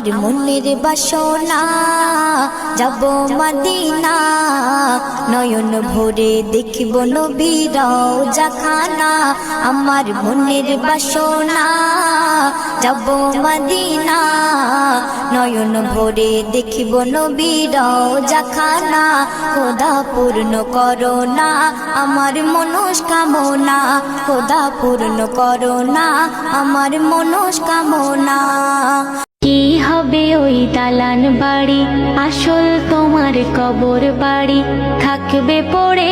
আমার মনের বাসনা যাব মদিনা, নয়ন ভরে দেখিব নবীর রওজা খানা। আমার মনের বাসনা যাব মদিনা, নয়ন ভরে দেখিব নবীর রওজা খানা। খোদা পূর্ণ করো না আমার মনস্কামনা, খোদা পূর্ণ করো না আমার মনস্কামনা। কি হবে ওই দালান বাড়ি, আসল তোমার কবর বাড়ি, থাকবে পড়ে